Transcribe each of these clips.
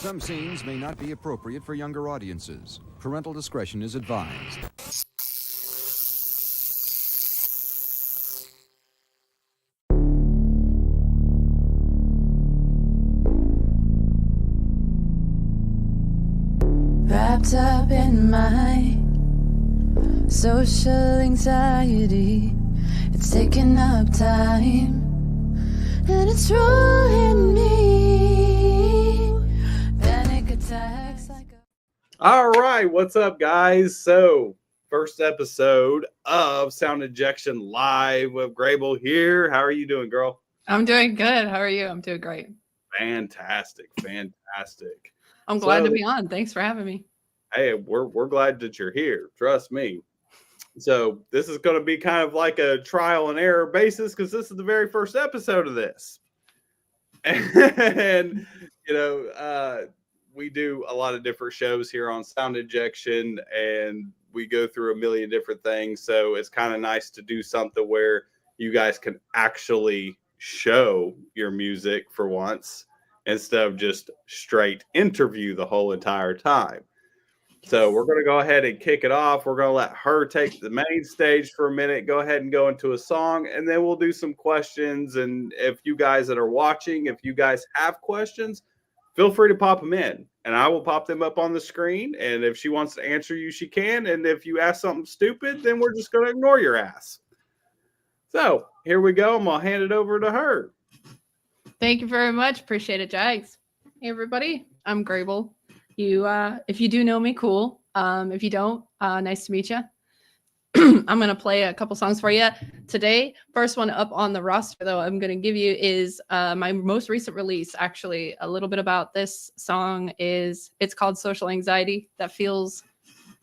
Some scenes may not be appropriate for younger audiences. Parental discretion is advised. Wrapped up in my social anxiety, it's taking up time and it's ruining me. Panic attacks like All right, what's up, guys? So, first episode of Sound Injection Live with Grable here. How are you doing, girl? I'm doing good. How are you? I'm doing great. Fantastic. I'm glad to be on. Thanks for having me. Hey, we're glad that you're here. Trust me. So this is going to be kind of like a trial and error basis because this is the very first episode of this. And, we do a lot of different shows here on Sound Injection and we go through a million different things. So it's kind of nice to do something where you guys can actually show your music for once instead of just straight interview the whole entire time. So we're going to go ahead and kick it off. We're going to let her take the main stage for a minute, go ahead and go into a song, and then we'll do some questions. And if you guys that are watching, if you guys have questions, feel free to pop them in, and I will pop them up on the screen. And if she wants to answer you, she can. And if you ask something stupid, then we're just going to ignore your ass. So here we go. I'm going to hand it over to her. Thank you very much. Appreciate it, Jags. Hey, everybody. I'm Grable. If you do know me, cool. If you don't, nice to meet you. I'm going to play a couple songs for you today. First one up on the roster, though, I'm going to give you is my most recent release. Actually, a little bit about this song is it's called Social Anxiety. That feels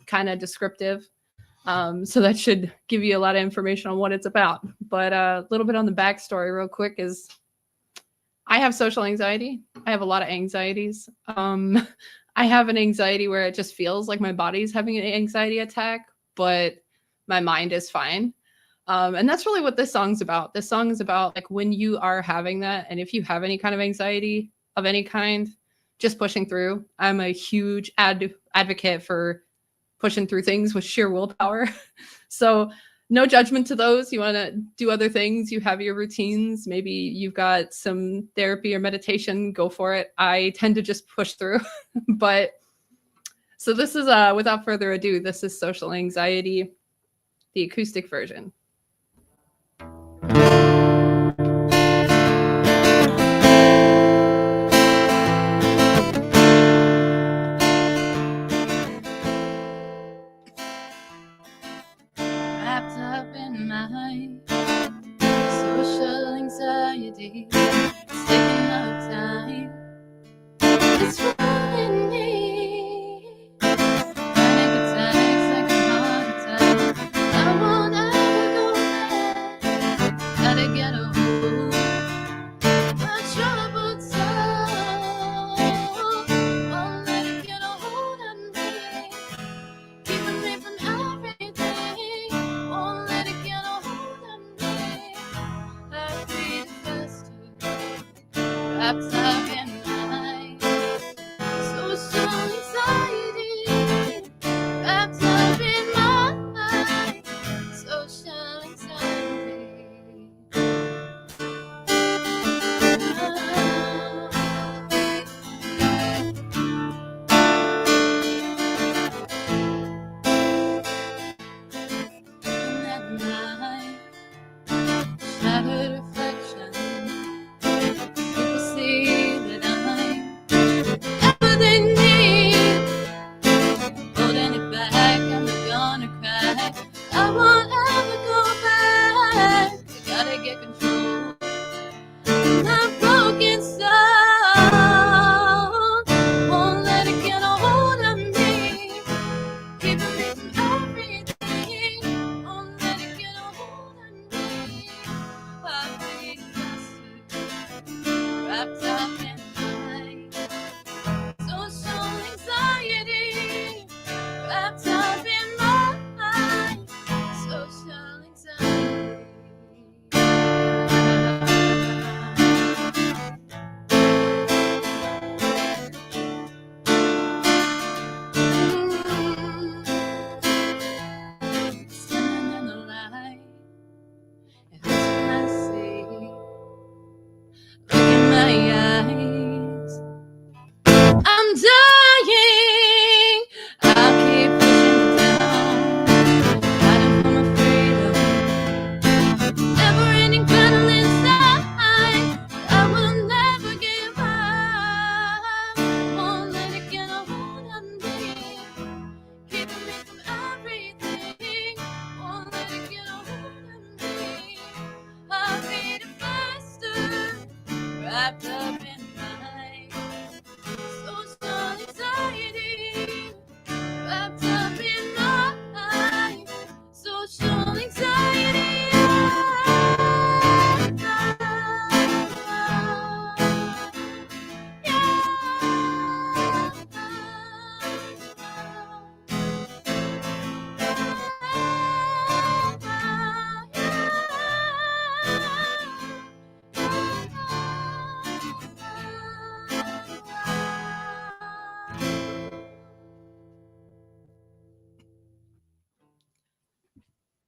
kind of descriptive. So that should give you a lot of information on what it's about. But a little bit on the backstory real quick is I have social anxiety. I have a lot of anxieties. I have an anxiety where it just feels like my body's having an anxiety attack, but my mind is fine. And that's really what this song's about. This song is about like when you are having that. And if you have any kind of anxiety of any kind, just pushing through. I'm a huge advocate for pushing through things with sheer willpower. So no judgment to those. You want to do other things. You have your routines. Maybe you've got some therapy or meditation. Go for it. I tend to just push through. But so this is, without further ado, this is Social Anxiety, the acoustic version. wrapped up in my social anxiety, it's taking up time, it's ruining me. Panic attacks like a heart attack, I won't ever go back. Gotta get a hold of my troubled soul. Won't let it get a hold of me, keeping me from everything. Won't let it get a hold of me. I feel festive, wrapped up in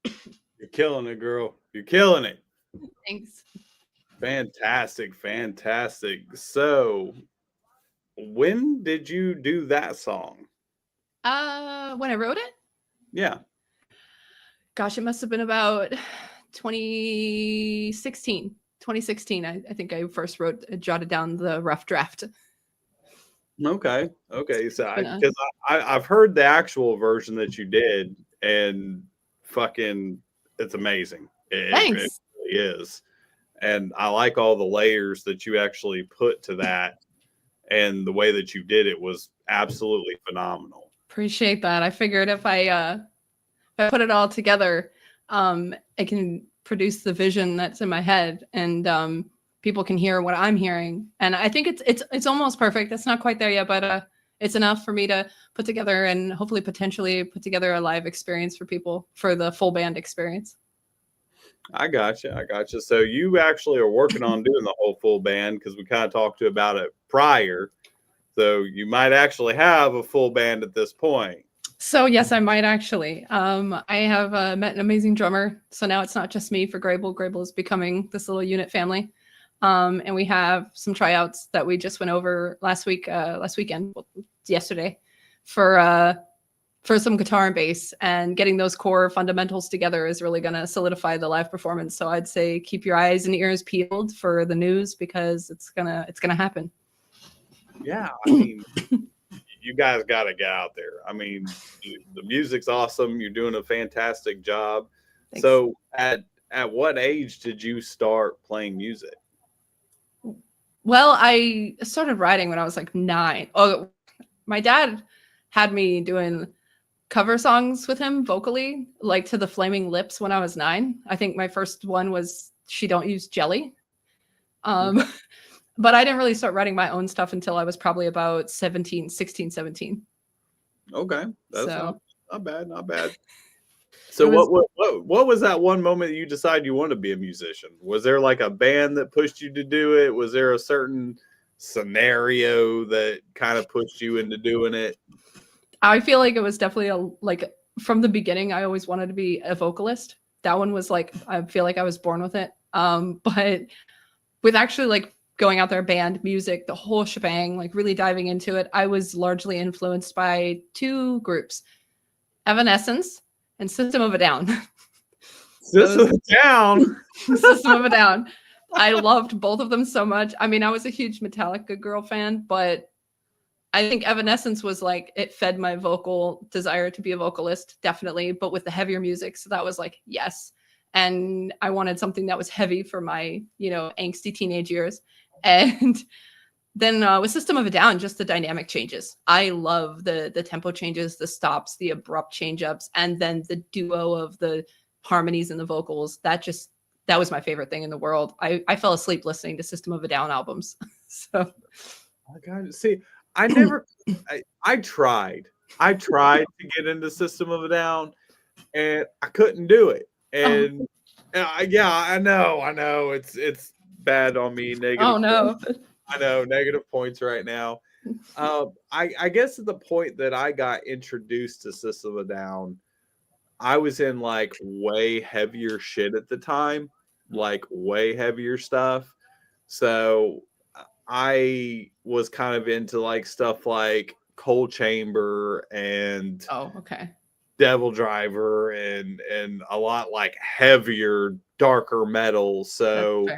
You're killing it, girl. You're killing it. Thanks. Fantastic, fantastic. So, when did you do that song? When I wrote it, Yeah. gosh, it must have been about 2016. 2016, I think I first jotted down the rough draft. Okay. Okay. So, It's been a- because I've heard the actual version that you did, and fucking, it's amazing. It Thanks. really is. And I like all the layers that you actually put to that, and the way that you did it was absolutely phenomenal. Appreciate that. I figured if I put it all together, I can produce the vision that's in my head, and people can hear what I'm hearing. And I think it's almost perfect. It's not quite there yet, but it's enough for me to put together and hopefully potentially put together a live experience for people for the full band experience. I gotcha. I gotcha. So you actually are working on doing the whole full band, because we kind of talked to you about it prior. So you might actually have a full band at this point. So yes, I might actually. I have met an amazing drummer, so now it's not just me for Grable. Grable is becoming this little unit family, and we have some tryouts that we just went over last weekend, yesterday, for some guitar and bass, and getting those core fundamentals together is really going to solidify the live performance. So I'd say keep your eyes and ears peeled for the news, because it's gonna happen. Yeah, I mean, you guys got to get out there. I mean, the music's awesome. You're doing a fantastic job. Thanks. So at what age did you start playing music? Well, I started writing when I was like 9. Oh, my dad had me doing cover songs with him vocally, like to the Flaming Lips when I was 9. I think my first one was She Don't Use Jelly. But I didn't really start writing my own stuff until I was probably about 16, 17. Okay. That's So not bad, not bad. So what was that one moment you decided you wanted to be a musician? Was there like a band that pushed you to do it? Was there a certain scenario that kind of pushed you into doing it? I feel like it was definitely like from the beginning, I always wanted to be a vocalist. That one was like, I feel like I was born with it. But with actually like going out there, band, music, the whole shebang, like really diving into it, I was largely influenced by 2 groups, Evanescence and System of a Down. System of a Down. System of a Down. I loved both of them so much. I mean, I was a huge Metallica girl fan, but I think Evanescence was like, it fed my vocal desire to be a vocalist, definitely, but with the heavier music. So that was like, yes. And I wanted something that was heavy for my, angsty teenage years. And then with System of a Down, just the dynamic changes. I love the tempo changes, the stops, the abrupt change ups, and then the duo of the harmonies and the vocals. That was my favorite thing in the world. I fell asleep listening to System of a Down albums. So I got to see. I never. I tried. I tried to get into System of a Down, and I couldn't do it. And yeah, I know. It's bad on me. Negative. Oh no. Points. I know, negative points right now. I guess at the point that I got introduced to System of a Down, I was in like way heavier shit at the time, like way heavier stuff. So I was kind of into like stuff like Cold Chamber and Okay. Devil Driver and a lot like heavier, darker metal. So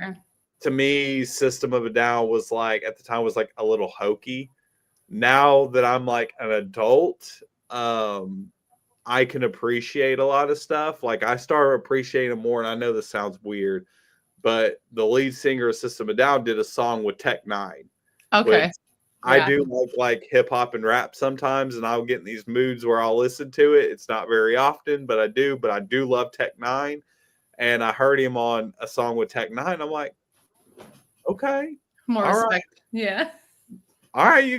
to me, System of a Down was like at the time was like a little hokey. Now that I'm like an adult, I can appreciate a lot of stuff. Like I started appreciating more, and I know this sounds weird, but the lead singer of System of a Down did a song with Tech Nine. Okay. I do like hip hop and rap sometimes, and I'll get in these moods where I'll listen to it. It's not very often, but I do. But I do love Tech Nine, and I heard him on a song with Tech Nine. I'm like, okay, more respect. Right. Yeah. All right, you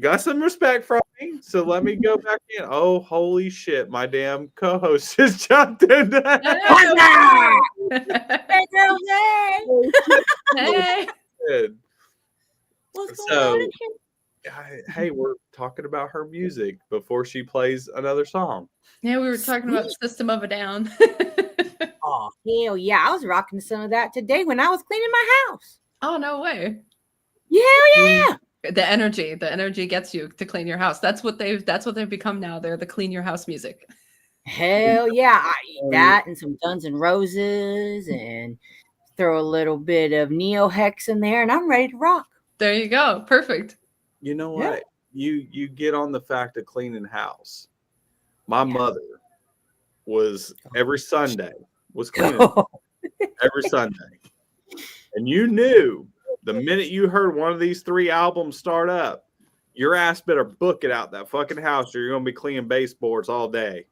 got some respect from me. So let me go back in. Oh, holy shit! My damn co-host just jumped in. Hey. What's going on? Hey, we're talking about her music before she plays another song. Yeah, we were talking about Sweet. System of a Down. Oh, hell yeah. I was rocking some of that today when I was cleaning my house. Oh, no way. Hell yeah. The energy gets you to clean your house. That's what they've become now. They're the clean your house music. Hell yeah. I eat that and some Guns N' Roses and throw a little bit of Neo Hex in there and I'm ready to rock. There you go. Perfect. You know Yeah. what? You get on the fact of cleaning house. My mother was every Sunday was cleaning every Sunday. And you knew the minute you heard one of these 3 albums start up, your ass better book it out that fucking house or you're gonna be cleaning baseboards all day.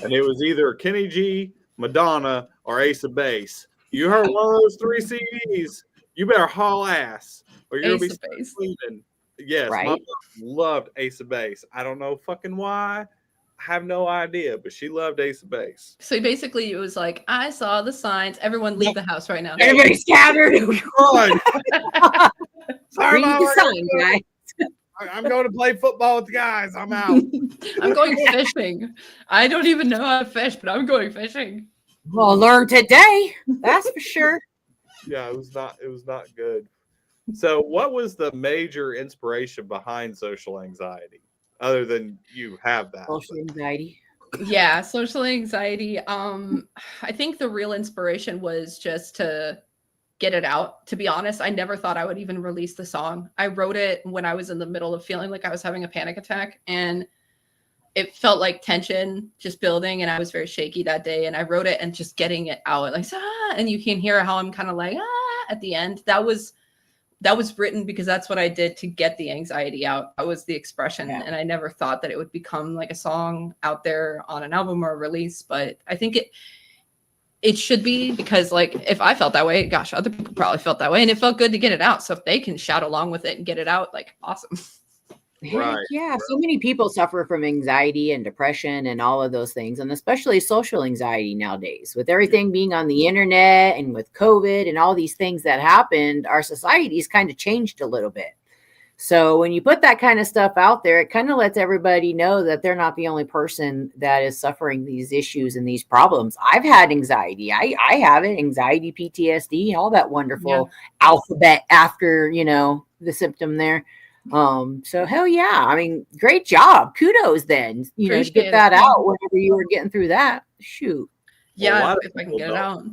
And it was either Kenny G, Madonna, or Ace of Base. You heard one of those 3 CDs, you better haul ass or you're gonna Ace of be Base. cleaning. Yes, Right. my mom loved Ace of Base. I don't know fucking why. I have no idea, but she loved Ace of Base. So basically, it was like, I saw the signs. Everyone leave the house right now. Everybody's scattered. Run! Sorry, Read Mom, the sign, guys. I'm going to play football with the guys. I'm out. I'm going fishing. I don't even know how to fish, but I'm going fishing. We'll learn today. That's for sure. Yeah, it was not good. So what was the major inspiration behind social anxiety? Other than you have that. Social anxiety. Yeah, social anxiety. I think the real inspiration was just to get it out. To be honest, I never thought I would even release the song. I wrote it when I was in the middle of feeling like I was having a panic attack, and it felt like tension just building, and I was very shaky that day, and I wrote it and just getting it out, like, and you can hear how I'm kind of like, at the end. That was written because that's what I did to get the anxiety out. That was the expression. Yeah. And I never thought that it would become like a song out there on an album or a release, but I think it should be, because like if I felt that way, gosh, other people probably felt that way, and it felt good to get it out. So if they can shout along with it and get it out, like, awesome. Right. Heck yeah. So many people suffer from anxiety and depression and all of those things, and especially social anxiety nowadays. With everything being on the internet and with COVID and all these things that happened, our society's kind of changed a little bit. So when you put that kind of stuff out there, it kind of lets everybody know that they're not the only person that is suffering these issues and these problems. I've had anxiety. I have it, anxiety, PTSD, all that wonderful alphabet after, the symptom there. So hell yeah. I mean, great job. Kudos then, to Appreciate get it. that out whenever you were getting through that. Shoot. Well, a Yeah, lot of if I can people get it out.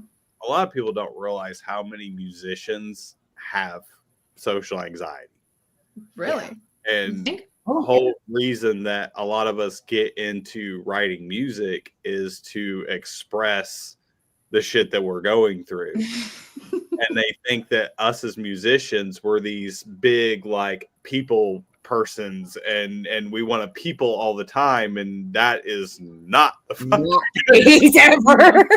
A lot of people don't realize how many musicians have social anxiety. Really? And Think? the whole reason that a lot of us get into writing music is to express the shit that we're going through. And they think that us as musicians, we're these big, like, people persons and we want to people all the time. And that is not the fucking Ever.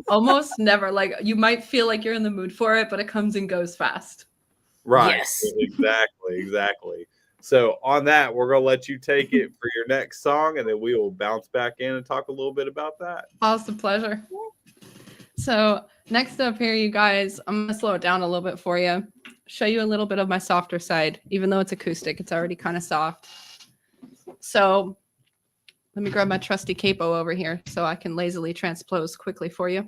Almost never. Like, you might feel like you're in the mood for it, but it comes and goes fast. Right. Yes. Exactly. So on that, we're going to let you take it for your next song, and then we will bounce back in and talk a little bit about that. Awesome, pleasure. So next up here, you guys, I'm going to slow it down a little bit for you. Show you a little bit of my softer side. Even though it's acoustic, it's already kind of soft. So let me grab my trusty capo over here so I can lazily transpose quickly for you.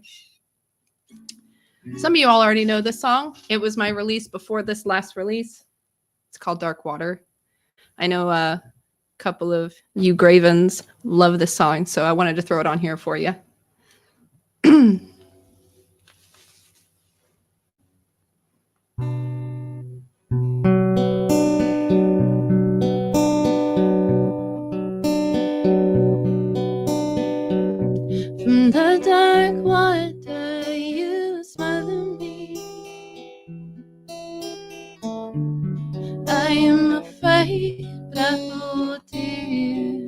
Some of you all already know this song. It was my release before this last release. It's called Dark Water. I know a couple of you Gravens love this song, so I wanted to throw it on here for you. From the dark water, you smile at me. I am afraid, but I hold you.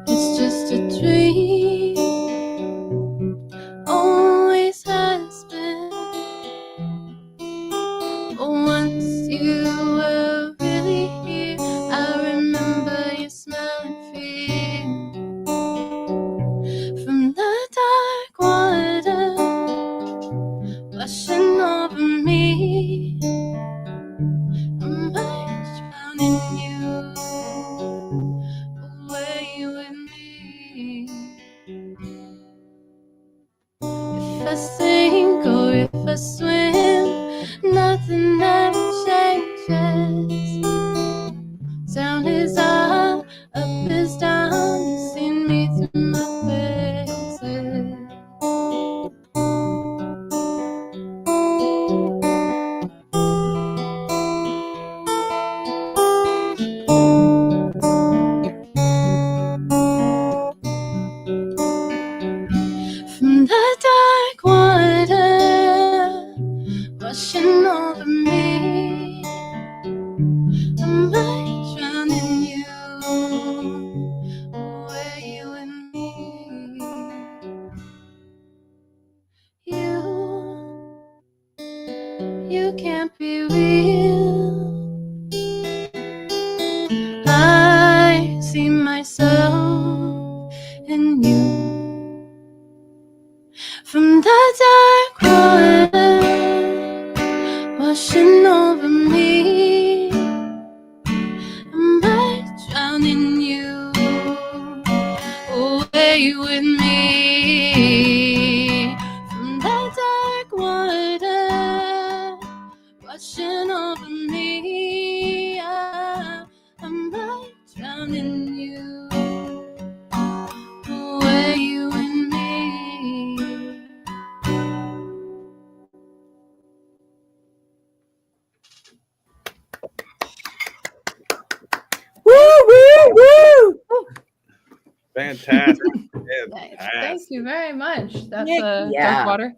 It's just a dream. I sink or if I swim, nothing ever changes. Sound is up is down. You've seen me through my phases. From the dark water washing over me, I might drown in you. Were you and me? You can't be real. I see myself in you. From the dark water washing over me, I might drown in you. Away with me. From the dark water washing over me, I might drown in you. Away with me. Woo, woo, woo. Fantastic. Thank you very much. That's Yeah. Dark Water.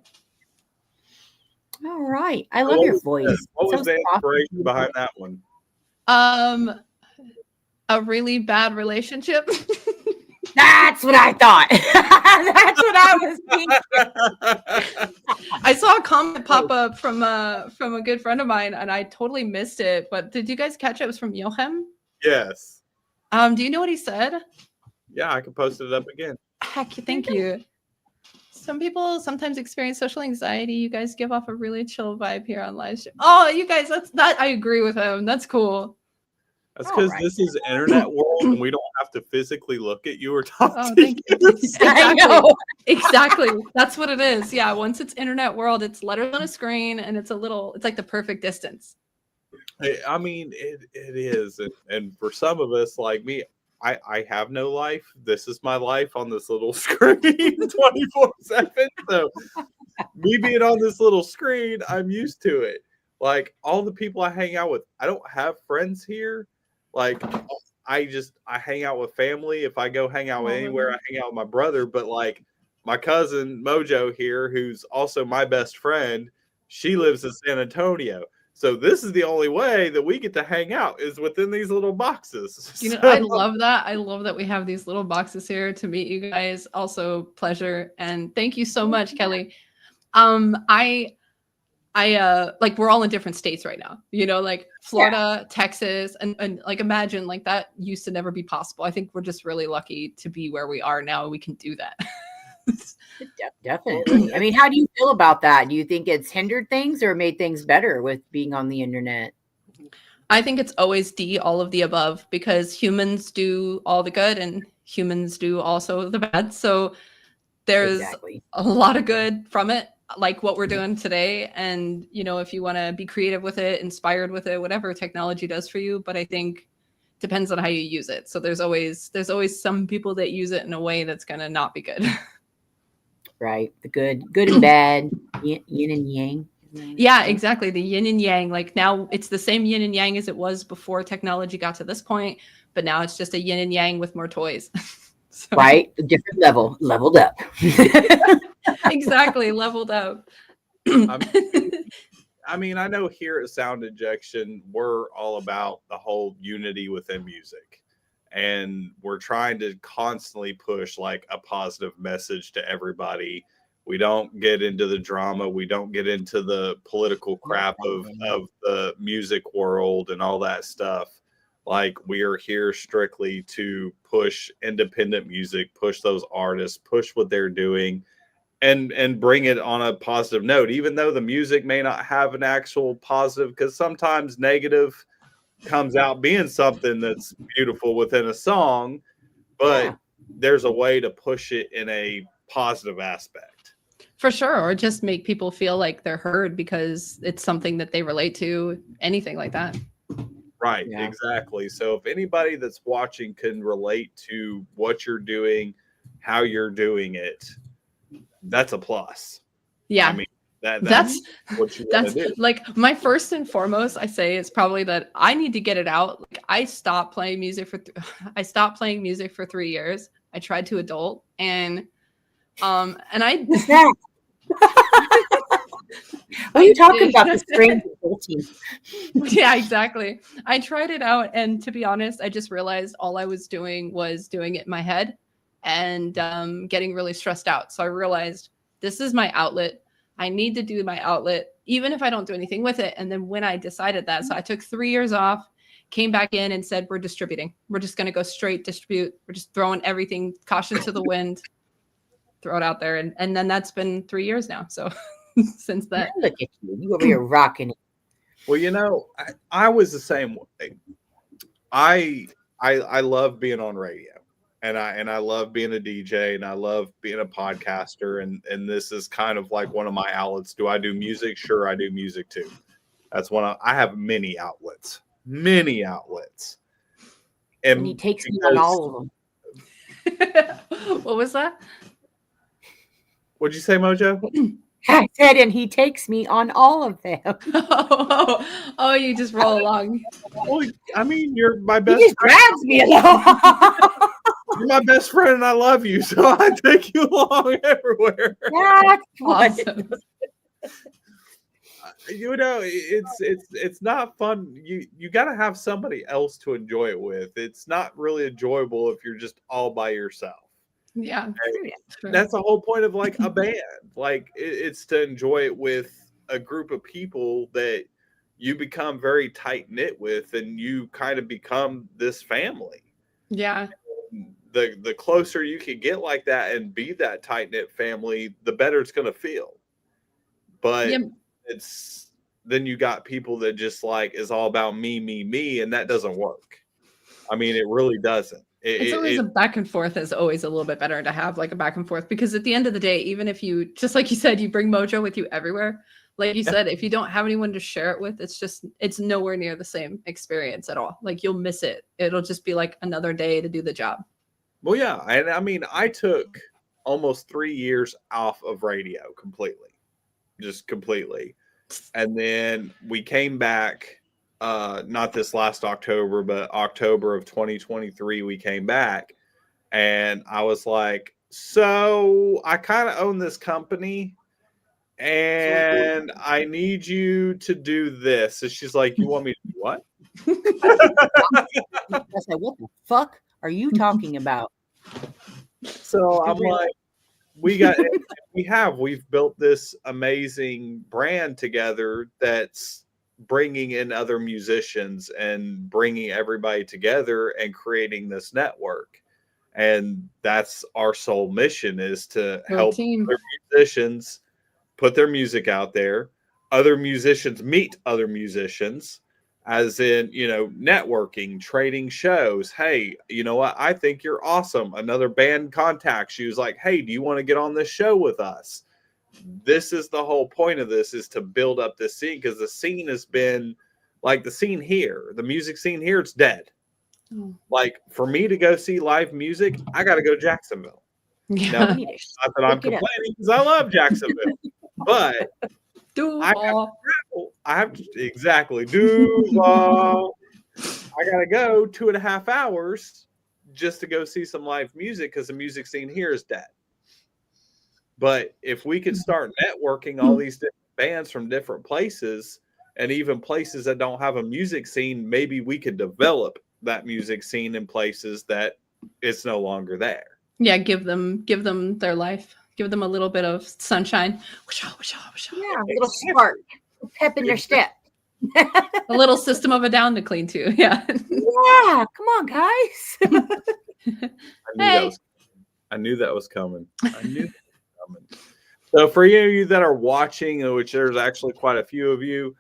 All right. I love your voice. What was So the soft. inspiration behind that one? A really bad relationship. That's what I thought. That's what I was thinking. I saw a comment pop up from a good friend of mine, and I totally missed it. But did you guys catch it? It was from Joachim. Yes. Do you know what he said? Yeah, I can post it up again. Heck, thank you. Some people sometimes experience social anxiety. You guys give off a really chill vibe here on live stream. Oh, you guys, I agree with him. That's cool. That's because Alright. this is internet world and we don't have to physically look at you or talk Oh, to thank you. you. I Exactly. know. Exactly. That's what it is. Yeah. Once it's internet world, it's letters on a screen and it's like the perfect distance. I mean, it is. And for some of us, like me, I have no life. This is my life on this little screen 24/7. So me being on this little screen, I'm used to it. Like all the people I hang out with, I don't have friends here. Like I hang out with family. If I go hang out with anywhere, I hang out with my brother. But like my cousin Mojo here, who's also my best friend, she lives in San Antonio. So this is the only way that we get to hang out is within these little boxes. You know, So- I love that. I love that we have these little boxes here to meet you guys. Also, pleasure. And thank you so much, Kelly. I like we're all in different states right now, you know, like Florida, Texas, and like imagine like that used to never be possible. I think we're just really lucky to be where we are now. We can do that. Definitely. I mean, how do you feel about that? Do you think it's hindered things or made things better with being on the internet? I think it's always all of the above, because humans do all the good and humans do also the bad. So there's Exactly. a lot of good from it, like what we're doing today. And, you know, if you want to be creative with it, inspired with it, whatever technology does for you. But I think depends on how you use it. So there's always some people that use it in a way that's going to not be good. Right. The good and bad, yin and yang. Yeah, exactly. The yin and yang. Like now it's the same yin and yang as it was before technology got to this point, but now it's just a yin and yang with more toys. So, Right. A different leveled up. exactly. Leveled up. I mean, I know here at Sound Injection, we're all about the whole unity within music. And we're trying to constantly push like a positive message to everybody. We don't get into the drama. We don't get into the political crap of the music world and all that stuff. Like we are here strictly to push independent music, push those artists, push what they're doing, and bring it on a positive note, even though the music may not have an actual positive, because sometimes negative comes out being something that's beautiful within a song, but there's a way to push it in a positive aspect. For sure, or just make people feel like they're heard because it's something that they relate to, anything like that. Right, Yeah. exactly. So if anybody that's watching can relate to what you're doing, how you're doing it, that's a plus. Yeah. I mean, that's That's what you want that's to do. like my first and foremost I say is probably that I need to get it out. Like I stopped playing music for I stopped playing music for 3 years. I tried to adult and I What's that? What are you talking about? The strange adulting. Yeah, exactly. I tried it out and to be honest, I just realized all I was doing it in my head and getting really stressed out. So I realized this is my outlet. I need to do my outlet, even if I don't do anything with it. And then when I decided that, so I took 3 years off, came back in and said, we're distributing. We're just going to go straight distribute. We're just throwing everything, caution to the wind, throw it out there. And then that's been 3 years now. So since that. Look at you. You over here rocking it. Well, you know, I was the same way. I love being on radio. And I love being a DJ and I love being a podcaster and this is kind of like one of my outlets. Do I do music? Sure, I do music too. That's I have many outlets. And he takes me on all of them. What was that? What'd you say, Mojo? I said, and he takes me on all of them. Oh, you just roll along. Well, I mean, you're my He best just friend. grabs me along. You're my best friend and I love you, so I take you along everywhere. That's Awesome. You know, it's not fun. You got to have somebody else to enjoy it with. It's not really enjoyable if you're just all by yourself. Yeah. True. That's the whole point of like a band. Like it's to enjoy it with a group of people that you become very tight knit with, and you kind of become this family. Yeah. The closer you can get like that and be that tight knit family, the better it's going to feel. But Yeah. it's then you got people that just like is all about me, and that doesn't work. I mean, it really doesn't. It's always a back and forth is always a little bit better to have like a back and forth because at the end of the day, even if you, just like you said, you bring Mojo with you everywhere. Like you said, if you don't have anyone to share it with, it's nowhere near the same experience at all. Like you'll miss it. It'll just be like another day to do the job. Well, yeah. And I mean, I took almost 3 years off of radio completely. And then we came back, not this last October, but October of 2023, we came back and I was like, so I kind of own this company and I need you to do this. And she's like, you want me to do what? I said, what the fuck are you talking about? So I'm like, we've built this amazing brand together that's bringing in other musicians and bringing everybody together and creating this network. And that's our sole mission, is to help other musicians put their music out there, other musicians meet other musicians, as in, you know, networking, trading shows. Hey, you know what? I think you're awesome. Another band contacts you, is like, hey, do you want to get on this show with us? This is the whole point of this, is to build up this scene, because the scene has been like the scene here, the music scene here, it's dead. Like for me to go see live music, I got to go to Jacksonville. Yeah. Now, not that I'm complaining, because I love Jacksonville, but I have to exactly Duval. I gotta go 2.5 hours just to go see some live music, because the music scene here is dead. But if we could start networking all these different bands from different places, and even places that don't have a music scene, maybe we could develop that music scene in places that it's no longer there. Yeah, give them their life. Give them a little bit of sunshine. Yeah, a little spark, pep in their step. A little System of a Down to clean too. Yeah. Yeah, come on, guys. I knew that was coming. So for any of you that are watching, which there's actually quite a few of you,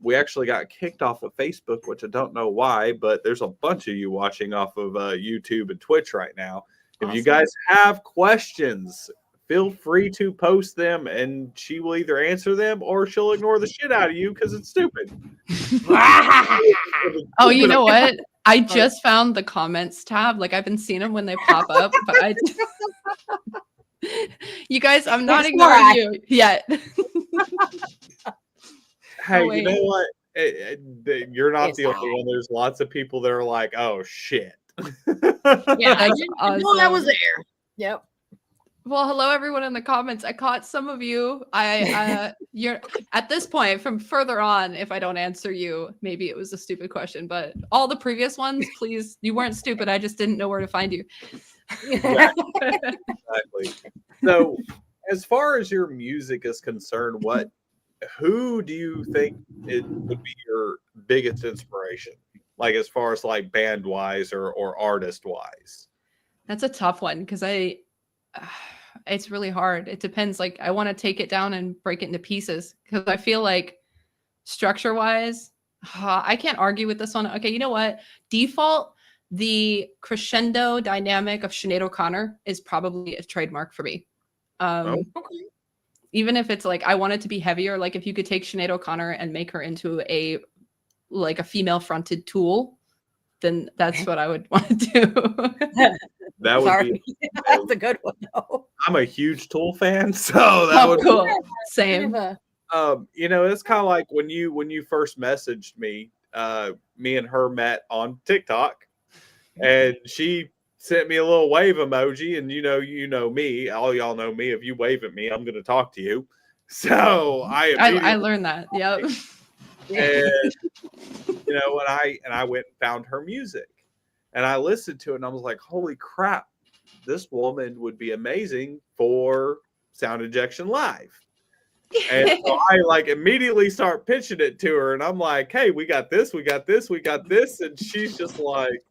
we actually got kicked off of Facebook, which I don't know why, but there's a bunch of you watching off of YouTube and Twitch right now. If you guys have questions, feel free to post them, and she will either answer them or she'll ignore the shit out of you because it's stupid. Oh, you know what? I just found the comments tab. Like I've been seeing them when they pop up, but you guys, I'm not ignoring you yet. Hey, Oh, you know what? You're not It's the only one. There's lots of people that are like, "Oh shit." Yeah, That's I didn't know that was awesome. there. Yep. Well, hello everyone in the comments. I caught some of you. You're at this point from further on. If I don't answer you, maybe it was a stupid question, but all the previous ones, please, you weren't stupid. I just didn't know where to find you. Exactly. So, as far as your music is concerned, who do you think it would be your biggest inspiration? Like as far as like band wise or artist wise? That's a tough one because it's really hard. It depends. Like I want to take it down and break it into pieces because I feel like structure wise, I can't argue with this one. Okay, you know what? Default, the crescendo dynamic of Sinead O'Connor is probably a trademark for me. Okay. Even if it's like I want it to be heavier, like if you could take Sinead O'Connor and make her into a female fronted Tool, then that's what I would want to do. That would Sorry. be. That's a good one though. I'm a huge Tool fan, so that would cool. Kind Same. of a- it's kind of like when you first messaged me. Me and her met on TikTok, and she sent me a little wave emoji. And you know me, all y'all know me. If you wave at me, I'm going to talk to you. So I learned that. Yep. and I went and found her music, and I listened to it, and I was like, holy crap, this woman would be amazing for Sound Injection Live. And so I like immediately start pitching it to her, and I'm like, hey, we got this, we got this, we got this. And she's just like,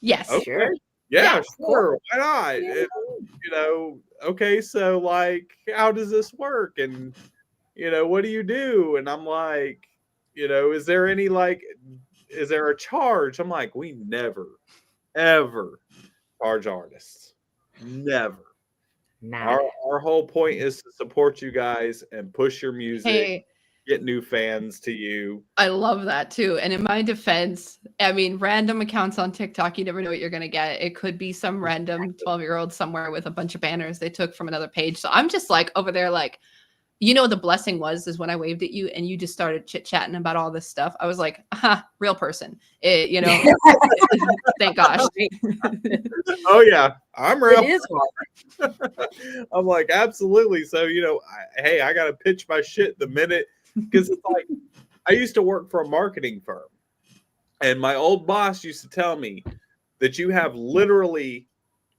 Yes. okay, Sure. yeah, Yeah, sure, why not? Yeah. Okay, so like, how does this work? And what do you do? And I'm like, is there a charge? I'm like, we never, ever charge artists. Never. Nah. Our whole point is to support you guys and push your music, Hey, get new fans to you. I love that too. And in my defense, I mean, random accounts on TikTok, you never know what you're going to get. It could be some random 12-year-old somewhere with a bunch of banners they took from another page. So I'm just like over there, like, the blessing is when I waved at you and you just started chit chatting about all this stuff. I was like, real person. Thank gosh. Oh yeah, I'm real. It is hard. I'm like, absolutely. So, I got to pitch my shit the minute, because it's like, I used to work for a marketing firm, and my old boss used to tell me that you have literally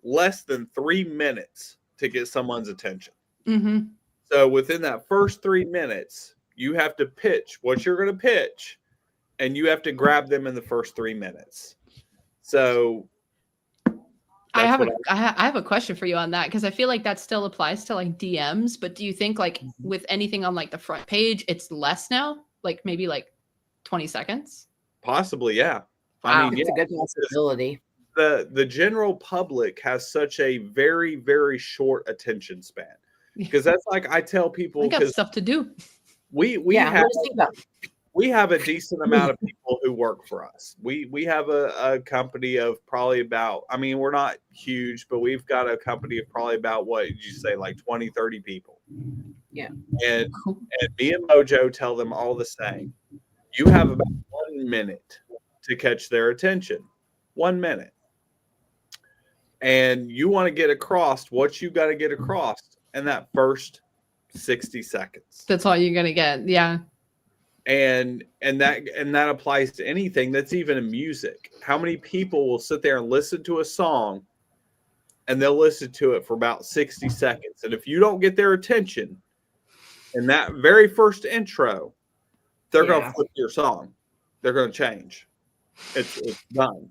less than 3 minutes to get someone's attention. Mm-hmm. So within that first 3 minutes, you have to pitch what you're going to pitch, and you have to grab them in the first 3 minutes. So I have a question for you on that, because I feel like that still applies to like DMs, but do you think like with anything on like the front page, it's less now? Like maybe like 20 seconds? possibly, yeah. Wow. It's a good possibility. The general public has such a very, very short attention span, because that's like I tell people, I got because stuff to do. we Yeah, have what do you think about it? we have a decent amount of people who work for us. We have a company of probably about, I mean, we're not huge, but we've got a company of probably about, what did you say, like 20, 30 people. Yeah. And me and Mojo tell them all the same. You have about 1 minute to catch their attention. 1 minute. And you want to get across what you got to get across in that first 60 seconds. That's all you're gonna get. Yeah. And that applies to anything that's even in music. How many people will sit there and listen to a song, and they'll listen to it for about 60 seconds, and if you don't get their attention in that very first intro, they're going to flip your song. They're going to change. It's done.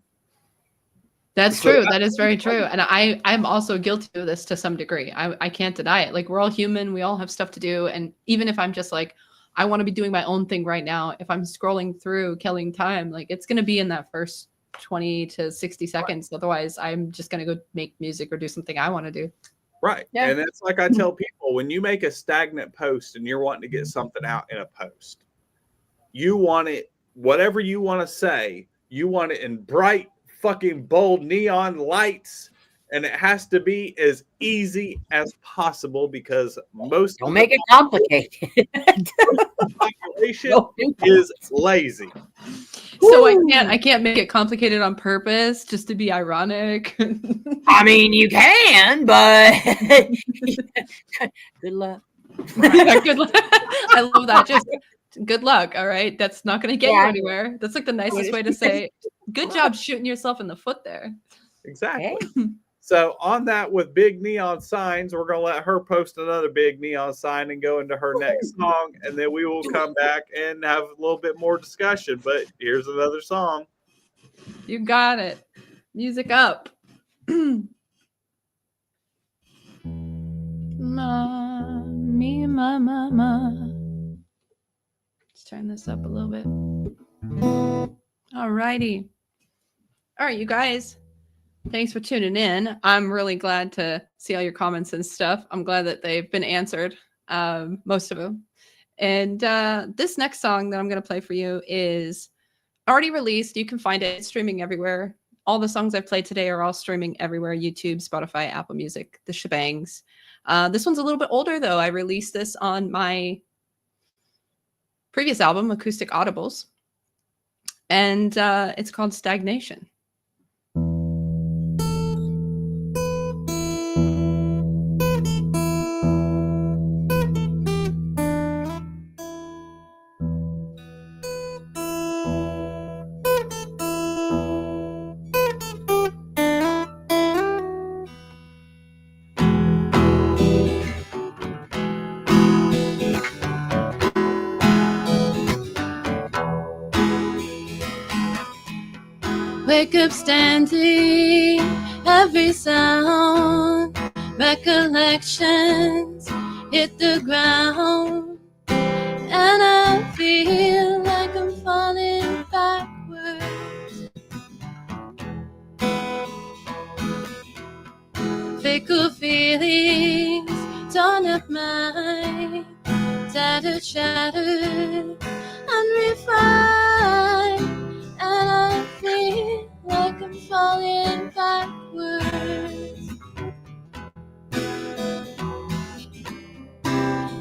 That's true. That is very true. And I'm also guilty of this to some degree. I can't deny it. Like, we're all human. We all have stuff to do. And even if I'm just like, I want to be doing my own thing right now, if I'm scrolling through, killing time, like, it's going to be in that first 20 to 60 seconds. Otherwise, I'm just going to go make music or do something I want to do. Right. Yeah. And it's like I tell people, when you make a stagnant post and you're wanting to get something out in a post, you want it, whatever you want to say, you want it in bright, fucking bold neon lights. And it has to be as easy as possible because most Don't of make the it complicated. population Don't do that. is lazy. So Woo. I can't make it complicated on purpose just to be ironic. I mean, you can, but good luck. Yeah, good luck. I love that. Just good luck. All right. That's not going to get Yeah, you I know. anywhere. That's like the nicest way to say, good job shooting yourself in the foot there. Exactly. Hey. So on that, with big neon signs, we're going to let her post another big neon sign and go into her next song. And then we will come back and have a little bit more discussion. But here's another song. You got it. Music up. Ma, me, ma, ma, ma. Let's turn this up a little bit. All righty. All right, you guys. Thanks for tuning in. I'm really glad to see all your comments and stuff. I'm glad that they've been answered, most of them. And this next song that I'm going to play for you is already released. You can find it streaming everywhere. All the songs I've played today are all streaming everywhere: YouTube, Spotify, Apple Music, the shebangs. This one's a little bit older, though. I released this on my previous album, Acoustic Audibles. And it's called Stagnation. Wake up standing, every sound, recollections hit the ground, and I feel like I'm falling backwards. Fickle feelings torn up mine, tattered, shattered, unrefined, and I feel like I'm falling backwards.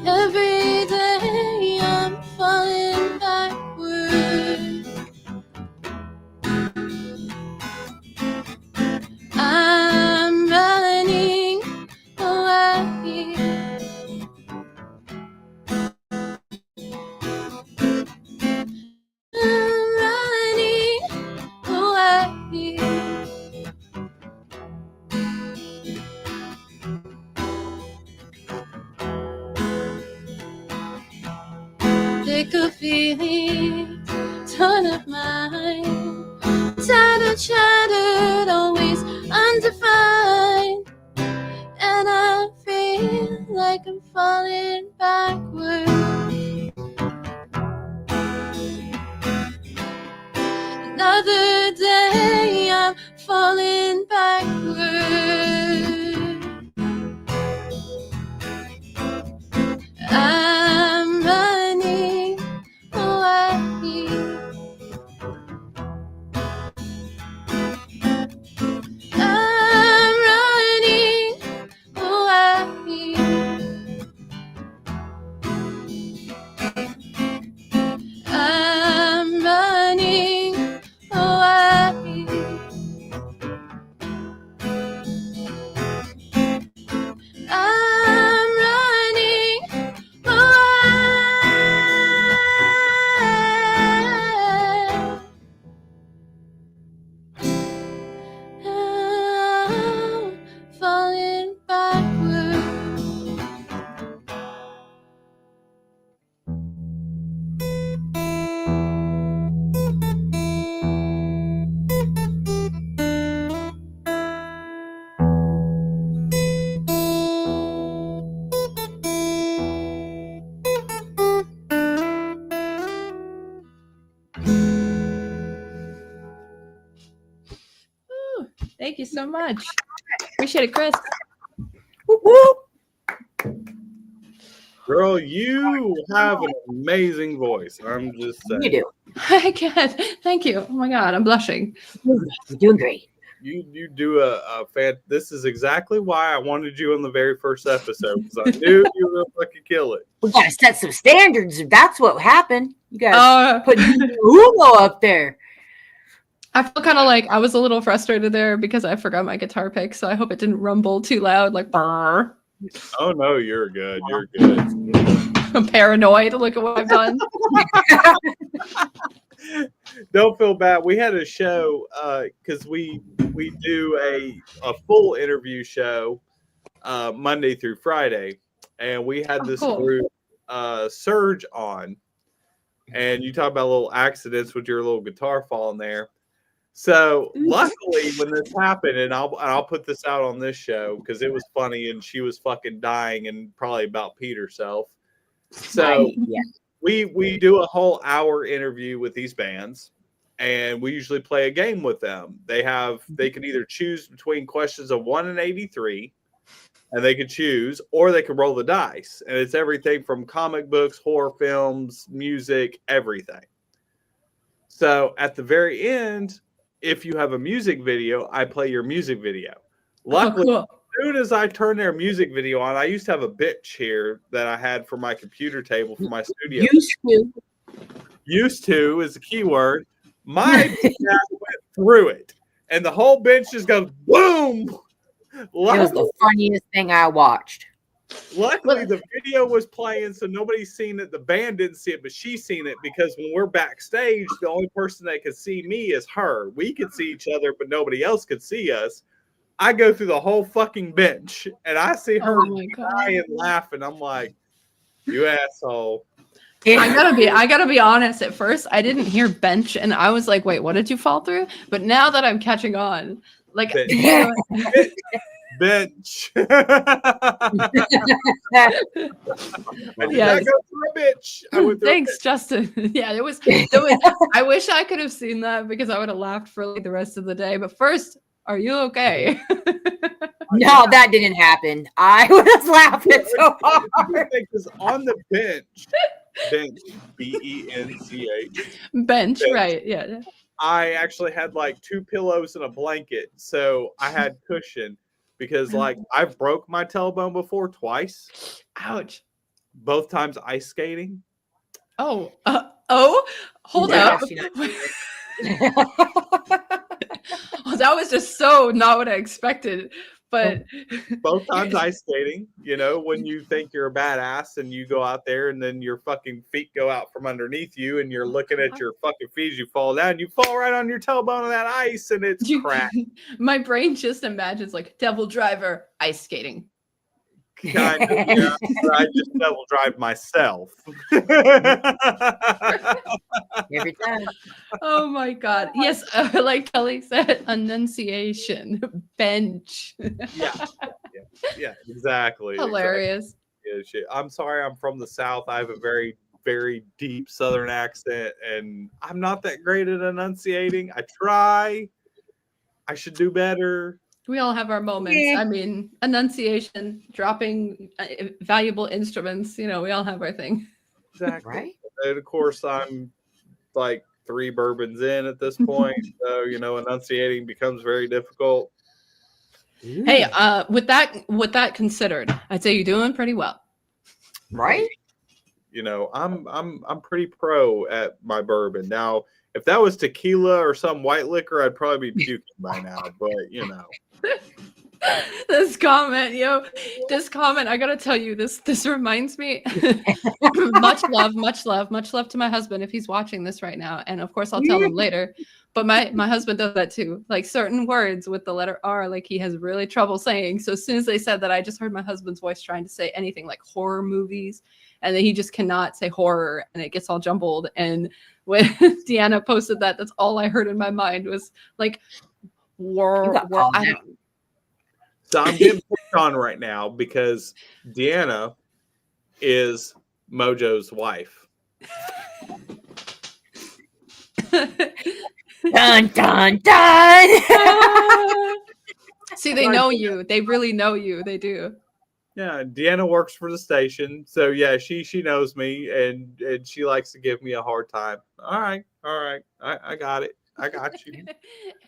Every day I'm falling backwards. I'm running away. I'm running away. Fickle feelings torn up mine, tattered, shattered, always undefined, and I feel like I'm falling backwards. Another day I'm falling backwards. I'm running away. I'm running away. I'm running away. I'm running away. I'm falling backwards. Ooh, thank you so much. Appreciate it, Chris. Whoop, whoop. Girl, you have an amazing voice. I'm just saying. You do. I can't. Thank you. Oh my God, I'm blushing. You're doing great. You do a fan. This is exactly why I wanted you on the very first episode, because I knew you were gonna fucking kill it. We gotta set some standards. If that's what happened, you guys Uh, put Uno up there. I feel kind of like I was a little frustrated there because I forgot my guitar pick, so I hope it didn't rumble too loud, like brr. Oh no, you're good. You're good. I'm paranoid. Look at what I've done. Don't feel bad. We had a show because we do a full interview show Monday through Friday, and we had this cool. group Surge on, and you talk about little accidents with your little guitar falling there. So luckily, when this happened, and I'll put this out on this show because it was funny, and she was fucking dying and probably about peed herself. So Yeah. we do a whole hour interview with these bands, and we usually play a game with them. They can either choose between questions of 1 and 83, and they could choose, or they could roll the dice, and it's everything from comic books, horror films, music, everything. So at the very end, if you have a music video, I play your music video. Luckily, cool. as soon as I turn their music video on, I used to have a bitch here that I had for my computer table for my studio. Used to is the key word. My dad went through it, and the whole bench just goes boom. It was the funniest thing I watched. Luckily, the video was playing, so nobody's seen it. The band didn't see it, but she's seen it because when we're backstage, the only person that could see me is her. We could see each other, but nobody else could see us. I go through the whole fucking bench, and I see her die and laugh, and I'm like, "You asshole!" I gotta be honest. At first, I didn't hear bench, and I was like, "Wait, what did you fall through?" But now that I'm catching on, like, bench. Yes. Thanks, Justin. Yeah, it was. I wish I could have seen that because I would have laughed for like the rest of the day. But first, are you okay? No, that didn't happen. I was laughing so hard. Because on the bench, B-E-N-C-H. Bench, right? Yeah. I actually had like 2 pillows and a blanket, so I had cushion. Because like I've broke my tailbone before twice. Ouch. Both times ice skating. Oh, hold up. Well, that was just so not what I expected. But both times ice skating, you know, when you think you're a badass and you go out there and then your fucking feet go out from underneath you and you're looking at your fucking feet as you fall down, you fall right on your tailbone of that ice and it's crap. My brain just imagines like Devil Driver ice skating. Kind of, yeah. I just devil drive myself. Every time. Oh my God. Yes, like Kelly said, enunciation, bench. Yeah, exactly. Hilarious. Exactly. Yeah, I'm sorry, I'm from the South. I have a very, very deep Southern accent, and I'm not that great at enunciating. I try. I should do better. We all have our moments. Yeah. I mean, enunciation, dropping valuable instruments. You know, we all have our thing. Exactly. Right? And of course, I'm like 3 bourbons in at this point, so you know, enunciating becomes very difficult. Hey, with that considered, I'd say you're doing pretty well. Right? You know, I'm pretty pro at my bourbon. Now, if that was tequila or some white liquor, I'd probably be puking by now. But you know. This comment, I gotta tell you, this reminds me. much love to my husband if he's watching this right now, and of course I'll tell him later. But my husband does that too, like certain words with the letter R, like he has really trouble saying. So as soon as they said that, I just heard my husband's voice trying to say anything like horror movies, and then he just cannot say horror, and it gets all jumbled. And when Deanna posted that, that's all I heard in my mind was like, So I'm getting picked on right now because Deanna is Mojo's wife. Dun dun dun. See, they know you. They really know you. They do. Yeah, Deanna works for the station, so yeah, she knows me, and she likes to give me a hard time. All right, I got it. I got you.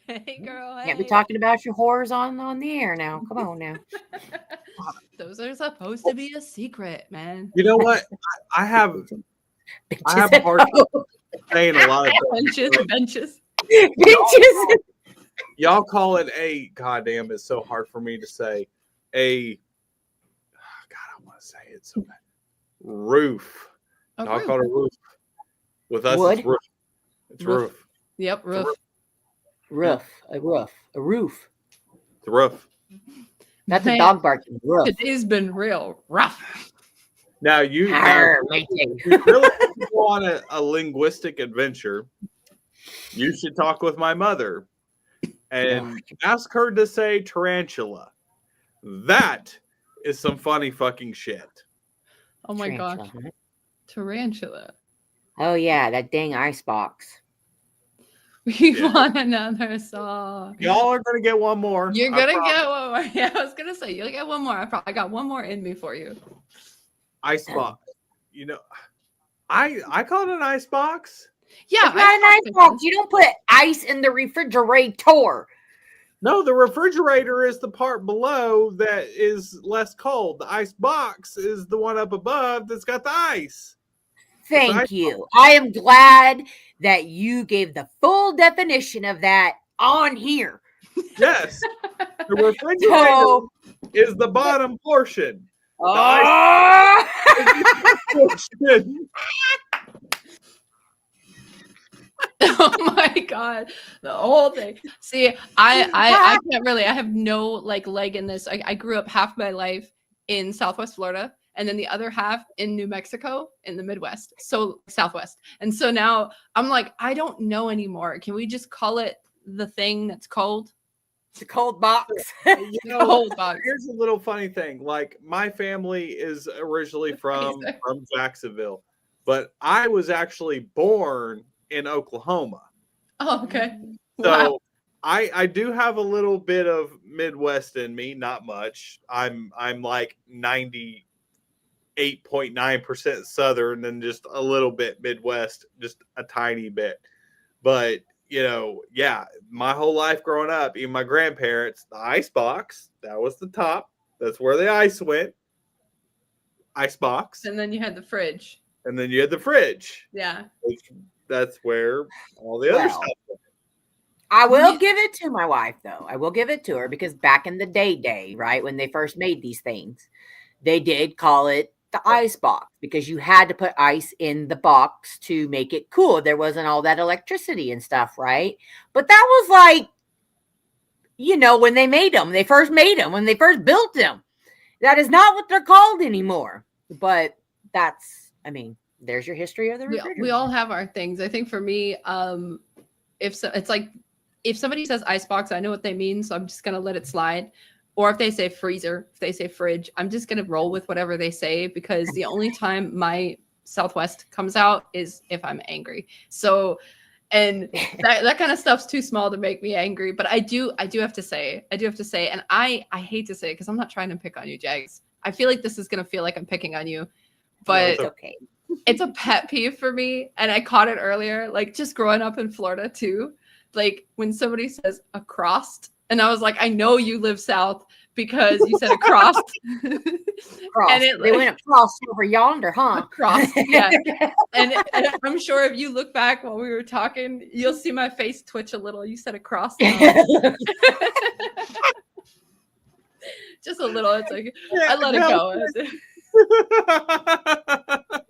Hey, girl. Can't be Hey. talking about your whores on the air now. Come on now. Those are supposed to be a secret, man. You know what? I have Bitches a at hard time home. saying a lot of Benches, things. benches. Bitches. Y'all call it a goddamn. It's so hard for me to say. God, I want to say it so bad. Roof. A Y'all roof. call it a roof. With us, Wood? it's roof. It's roof. Yep, roof. Roof. A roof. A roof. It's a roof. That's a Man, dog barking. Roof. Today's been real rough. Now you Arr, matey. if you really want to go on a linguistic adventure, you should talk with my mother and ask her to say tarantula. That is some funny fucking shit. Oh my gosh. Tarantula, huh? Tarantula. Oh yeah, that dang icebox. We Yeah. want another song. Y'all are gonna get one more. You're I gonna promise. get one more. Yeah, I was gonna say you'll get one more. I got one more in me for you. Icebox. You know, I call it an icebox. Yeah, It's not an icebox. You don't put ice in the refrigerator. No, the refrigerator is the part below that is less cold. The ice box is the one up above that's got the ice. Thank you. I am glad that you gave the full definition of that on here. Yes. The refrigerator So, is the bottom portion. oh, Portion. Oh my god, the whole thing. See, I can't really. I have no like leg in this. I grew up half my life in Southwest Florida, and then the other half in New Mexico in the Midwest, so Southwest. And so now I'm like, I don't know anymore. Can we just call it the thing that's cold? it's a cold box. You know, Cold box. here's a little funny thing. Like my family is originally from Jacksonville, but I was actually born in Oklahoma. Oh, okay. So Wow. I do have a little bit of Midwest in me, not much. I'm like 98.9% Southern and just a little bit Midwest, just a tiny bit. But you know, yeah, my whole life growing up, even my grandparents, the ice box, that was the top. That's where the ice went. Ice box. And then you had the fridge. And then you had the fridge. Yeah. Which, that's where all the other Well, stuff went. I will give it to my wife, though. I will give it to her because back in the day, right, when they first made these things, they did call it the ice box because you had to put ice in the box to make it cool. There wasn't all that electricity and stuff, right? But that was like, you know, when they made them, when they first built them. That is not what they're called anymore. But that's, I mean, there's your history of the refrigerator. We all have our things. I think for me, it's like if somebody says icebox, I know what they mean, so I'm just gonna let it slide. Or if they say freezer, if they say fridge, I'm just gonna roll with whatever they say because the only time my Southwest comes out is if I'm angry. So, and that kind of stuff's too small to make me angry. But I do have to say, and I hate to say it because I'm not trying to pick on you, Jags. I feel like this is gonna feel like I'm picking on you, but It's okay. it's a pet peeve for me. And I caught it earlier, like just growing up in Florida too. Like when somebody says across, and I was like, I know you live south because you said across. Cross. They went across over yonder, huh? Across, yeah. And I'm sure if you look back while we were talking, you'll see my face twitch a little. You said across. Just a little. It's like I let it go.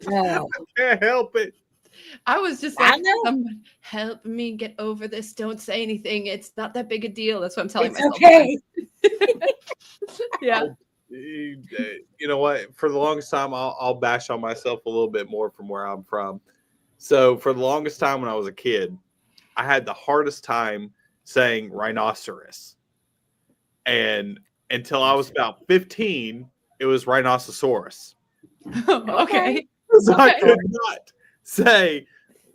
No. I can't help it. I was just I like, know. "Someone help me get over this. Don't say anything. It's not that big a deal." That's what I'm telling It's myself. okay. Yeah. You know what? For the longest time, I'll bash on myself a little bit more from where I'm from. So for the longest time when I was a kid, I had the hardest time saying rhinoceros. And until I was about 15, it was rhinoceros. Okay. So I Okay. could not say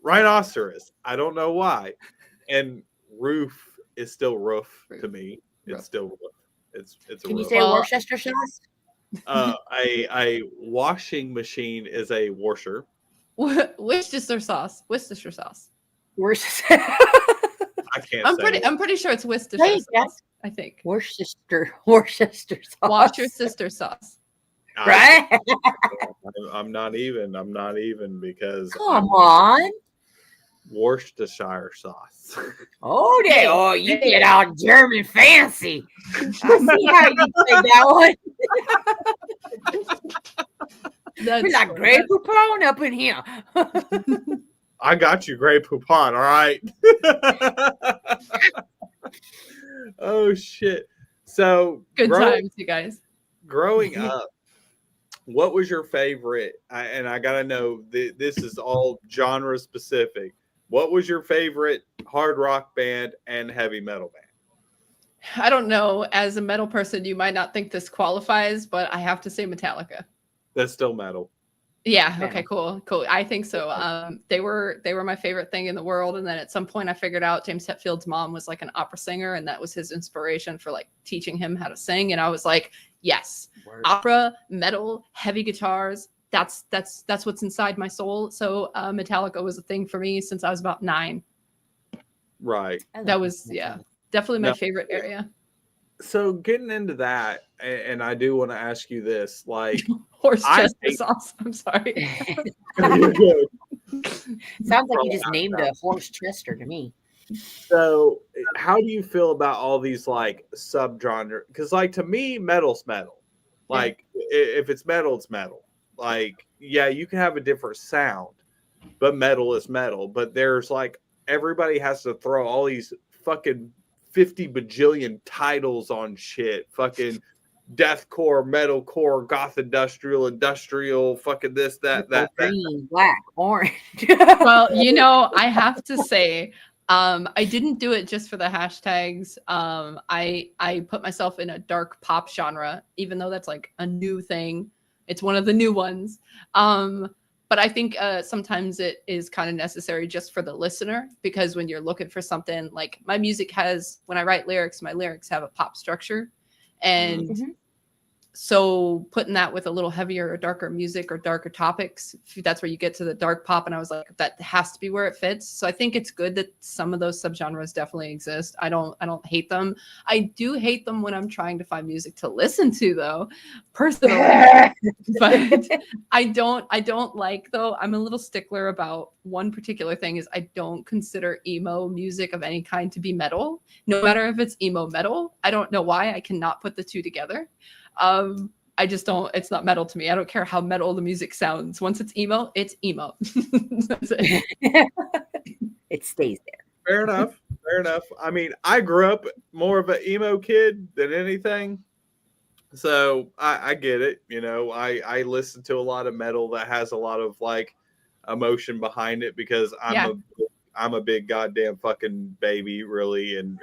rhinoceros. I don't know why. And roof is still roof to me. It's Roof. still roof. It's a Can you roof. say Well, Worcestershire sauce? A washing machine is a washer. Worcestershire sauce. Worcestershire sauce. Worcester. I can't I'm say pretty. it. I'm pretty sure it's Worcestershire Hey, sauce. I think. Worcester sauce. Wash your sister sauce. Right? I'm not even because Come on. Worcestershire sauce. Oh, you get all German fancy. I see how you play that one. That's We're like funny. Grey Poupon up in here. I got you, Grey Poupon. All right. Oh shit. So Good times, you guys. growing up, what was your favorite? And I gotta know this is all genre specific. What was your favorite hard rock band and heavy metal band? I don't know. As a metal person, you might not think this qualifies, but I have to say Metallica. That's still metal. Yeah. Yeah. Okay. Cool. I think so. They were my favorite thing in the world, and then at some point I figured out James Hetfield's mom was like an opera singer, and that was his inspiration for like teaching him how to sing. And I was like, yes, opera, metal, heavy guitars. That's what's inside my soul. So Metallica was a thing for me since I was about 9. Right. That was definitely my No. favorite area. So getting into that, and I do want to ask you this, like Horse I chest hate- sauce. I'm sorry. Sounds like you just named a horse Chester to me. So how do you feel about all these like subgenre? Because like to me, metal's metal. Like if it's metal, it's metal. Like, yeah, you can have a different sound, but metal is metal. But there's like everybody has to throw all these fucking 50 bajillion titles on shit. Fucking deathcore, metalcore, goth industrial, fucking this, that. Green, black, orange. Well, I have to say, I didn't do it just for the hashtags. I put myself in a dark pop genre, even though that's like a new thing. It's one of the new ones. But I think sometimes it is kind of necessary just for the listener, because when you're looking for something, like my music has, when I write lyrics, my lyrics have a pop structure. And so putting that with a little heavier or darker music or darker topics, that's where you get to the dark pop. And I was like, that has to be where it fits. So I think it's good that some of those subgenres definitely exist. I don't hate them. I do hate them when I'm trying to find music to listen to, though, personally. But I don't like, though, I'm a little stickler about one particular thing is I don't consider emo music of any kind to be metal, no matter if it's emo metal. I don't know why. I cannot put the two together. I just don't, it's not metal to me. I don't care how metal the music sounds. Once it's emo, it's emo. That's it. It stays there. Fair enough. I mean, I grew up more of an emo kid than anything. So I get it. I listen to a lot of metal that has a lot of like emotion behind it because I'm a big goddamn fucking baby, really, and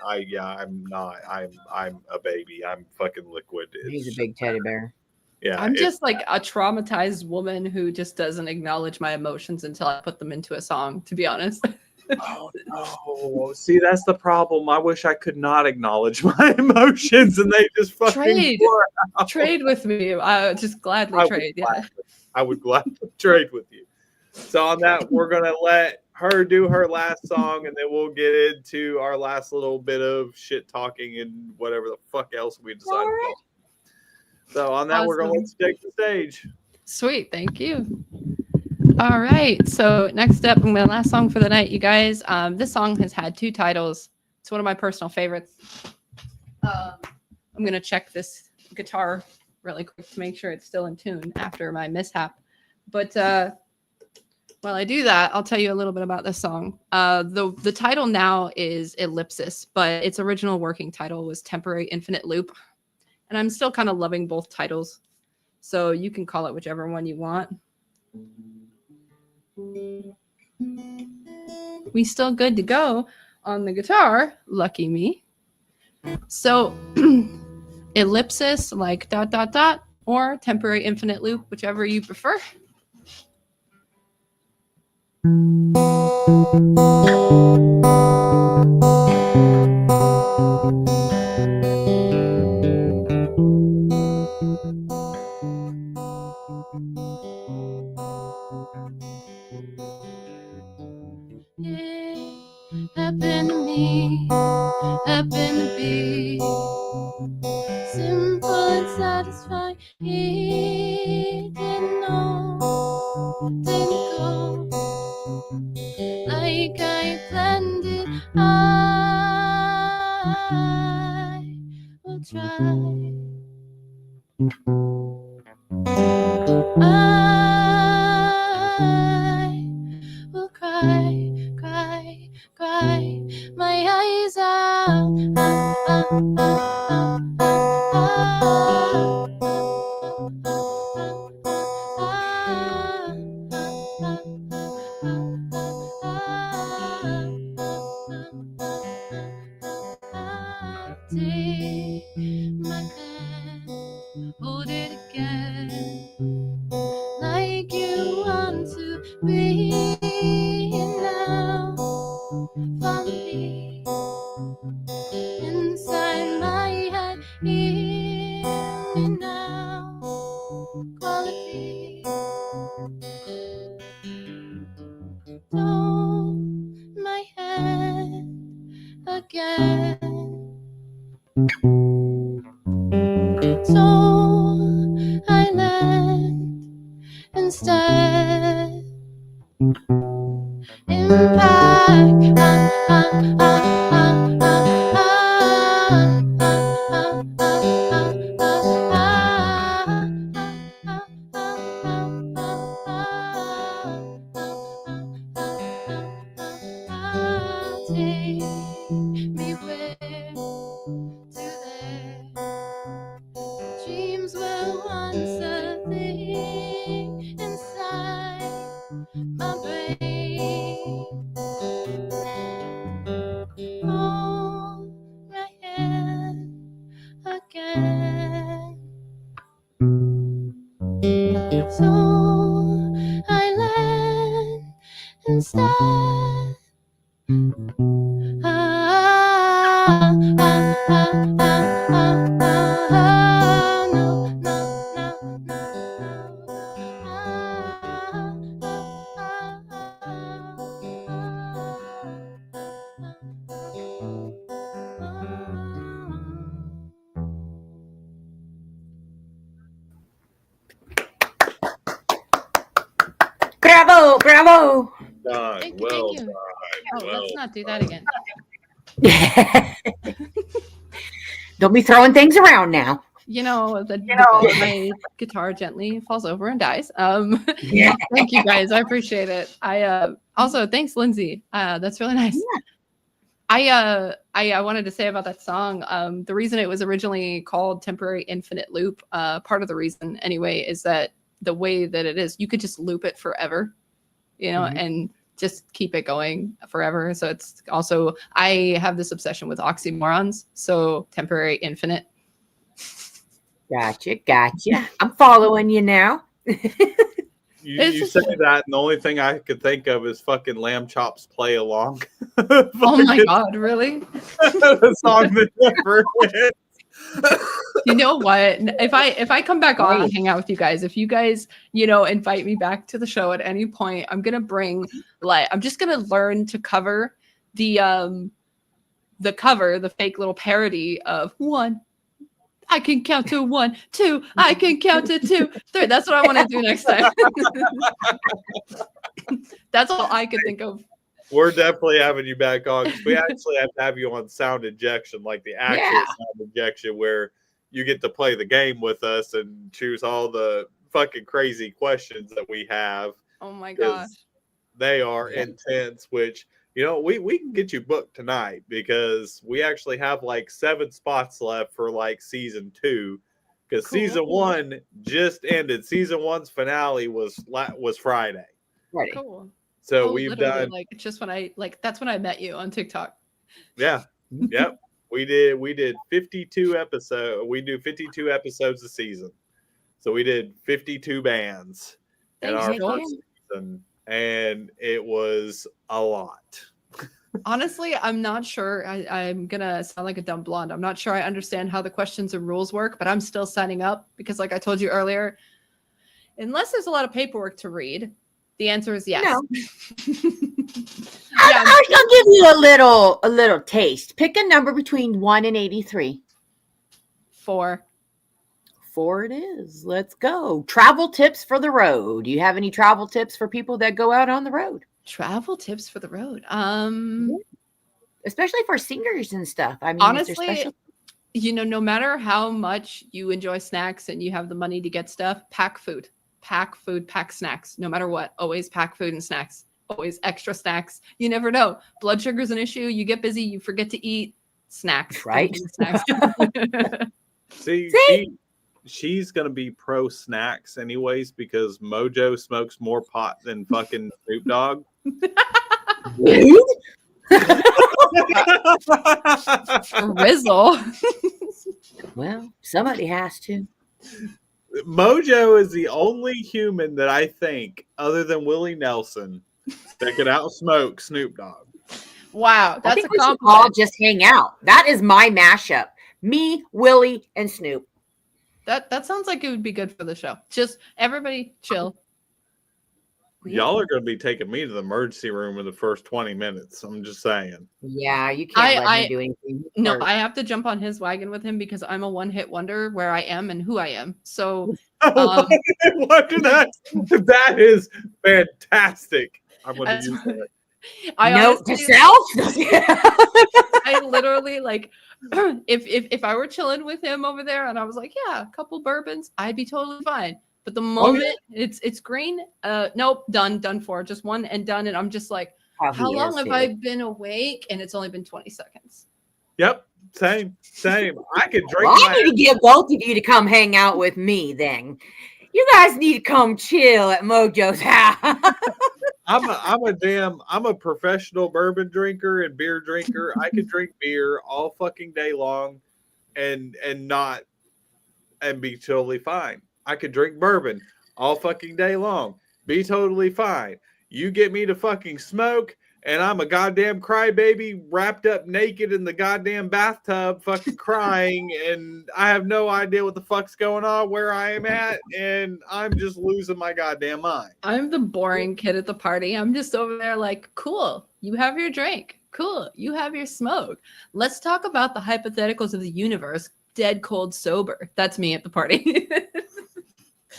I'm a baby. I'm fucking liquid. He's a big teddy bear. Yeah, I'm just like a traumatized woman who just doesn't acknowledge my emotions until I put them into a song, to be honest. Oh no! See, that's the problem. I wish I could not acknowledge my emotions, and they just fucking Trade with me. I just gladly trade. I would gladly trade with you. So on that, we're gonna let her do her last song, and then we'll get into our last little bit of shit talking and whatever the fuck else we decide. Right. So on that, we're gonna let you take the stage. Sweet, thank you. All right, so next up, my last song for the night, you guys. This song has had 2 titles. It's one of my personal favorites. I'm gonna check this guitar really quick to make sure it's still in tune after my mishap. But while I do that, I'll tell you a little bit about this song. The title now is Ellipsis, but its original working title was Temporary Infinite Loop. And I'm still kind of loving both titles. So you can call it whichever one you want. We still good to go on the guitar. Lucky me. So Ellipsis, like ... or Temporary Infinite Loop, whichever you prefer. simple and satisfying. He didn't know, didn't go like I planned it. I will try. I will cry, cry, cry my eyes out. Take my hand, hold it again, like you want to be now. Follow me inside my head, hear me now. Quality, hold my hand again. So I land instead. Impact. Take me where to there. Dreams were once a thing inside my brain. Hold my hand again. So I land instead. Bravo, bravo. Done. Thank you, Well thank you. done. Oh, Well let's not do that again. Don't be throwing things around now. You know, my guitar gently falls over and dies. Yeah. Thank you guys. I appreciate it. I also thanks, Lindsay. That's really nice. Yeah. I wanted to say about that song. The reason it was originally called Temporary Infinite Loop, part of the reason anyway, is that the way that it is, you could just loop it forever, you know, and just keep it going forever. So it's also, I have this obsession with oxymorons. So temporary infinite. Gotcha. I'm following you now. You say that, and the only thing I could think of is fucking Lamb Chops Play Along. Oh my God, really? The song that never ends. You know what? If I come back on and hang out with you guys, if you guys, you know, invite me back to the show at any point, I'm gonna bring I'm just gonna learn to cover the fake little parody of 1. I can count to 1, 2. I can count to 2, 3. That's what I want to do next time. That's all I could think of. We're definitely having you back on because we actually have to have you on Sound Injection, like the actual Sound Injection, where you get to play the game with us and choose all the fucking crazy questions that we have. Oh my gosh. They are intense, which, you know, we can get you booked tonight because we actually have like 7 spots left for like season 2 because season 1 just ended. Season 1's finale was Friday. Ready. Cool. So we've done like just when that's when I met you on TikTok. Yeah. Yep. We did 52 episodes. We do 52 episodes a season. So we did 52 bands in our first season, and it was a lot. Honestly, I'm not sure. I'm gonna sound like a dumb blonde. I'm not sure I understand how the questions and rules work, but I'm still signing up because, like I told you earlier, unless there's a lot of paperwork to read, the answer is yes. No. I'll give you a little taste. Pick a number between 1 and 83. 4. 4 it is. Let's go. Travel tips for the road. Do you have any travel tips for people that go out on the road? Travel tips for the road. Especially for singers and stuff. I mean, Honestly, is there special? No matter how much you enjoy snacks and you have the money to get stuff, pack food, pack snacks, no matter what. Always pack food and snacks, always extra snacks. You never know. Blood sugar's an issue. You get busy, you forget to eat snacks. Right. Snacks. See, she's gonna be pro snacks anyways because Mojo smokes more pot than fucking Snoop Dogg. Rizzle. Well, somebody has to. Mojo is the only human that I think, other than Willie Nelson, that could outsmoke Snoop Dogg. Wow, I that's think a we should all compliment. just hang out. That is my mashup. Me, Willie, and Snoop. That sounds like it would be good for the show. Just everybody chill. Y'all are going to be taking me to the emergency room in the first 20 minutes. I'm just saying. Yeah, you can't let him do anything. No, I have to jump on his wagon with him because I'm a one-hit wonder where I am and who I am. So That is fantastic. I'm going to use that. Note to self. I literally like if I were chilling with him over there and I was like, yeah, a couple bourbons, I'd be totally fine. But the moment it's green, nope, done for. Just one and done. And I'm just like, how long have I been awake? And it's only been 20 seconds. Yep. Same. I could drink. Well, I need to get both of you to come hang out with me then. You guys need to come chill at Mojo's house. I'm a professional bourbon drinker and beer drinker. I could drink beer all fucking day long and be totally fine. I could drink bourbon all fucking day long, be totally fine. You get me to fucking smoke and I'm a goddamn crybaby wrapped up naked in the goddamn bathtub fucking crying and I have no idea what the fuck's going on, where I am at, and I'm just losing my goddamn mind. I'm the boring kid at the party. I'm just over there like, cool, you have your drink. Cool, you have your smoke. Let's talk about the hypotheticals of the universe. Dead cold sober. That's me at the party.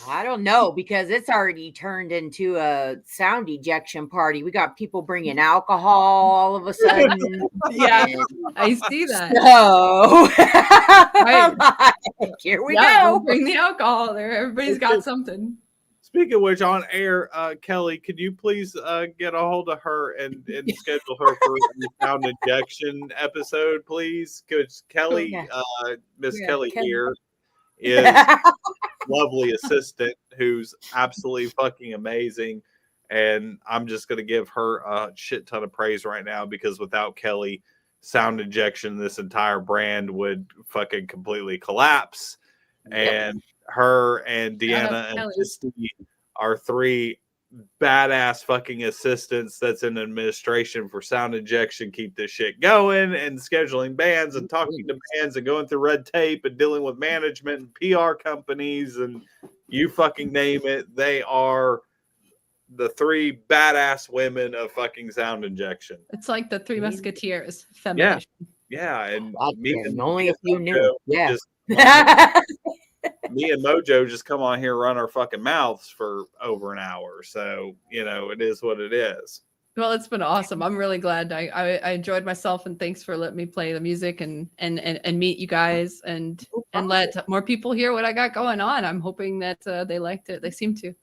I don't know because it's already turned into a sound ejection party. We got people bringing alcohol all of a sudden. Yeah, I see that. So Right. Here we We'll go. bring the alcohol there. Everybody's got something. Speaking of which, on air, Kelly, could you please get a hold of her and schedule her for the sound injection episode, please? Because Kelly, Miss Kelly here is lovely assistant who's absolutely fucking amazing. And I'm just going to give her a shit ton of praise right now because without Kelly, sound injection, this entire brand would fucking completely collapse. And her and Deanna and Misty are 3 badass fucking assistants that's in administration for sound injection, keep this shit going and scheduling bands and talking to bands and going through red tape and dealing with management and PR companies and you fucking name it. They are the 3 badass women of fucking sound injection. It's like the 3 Musketeers. Feminist. Yeah. And me and only a few knew. Yeah. Me and Mojo just come on here, run our fucking mouths for over an hour. So, it is what it is. Well, it's been awesome. I'm really glad I enjoyed myself and thanks for letting me play the music and meet you guys and let more people hear what I got going on. I'm hoping that they liked it. They seem to.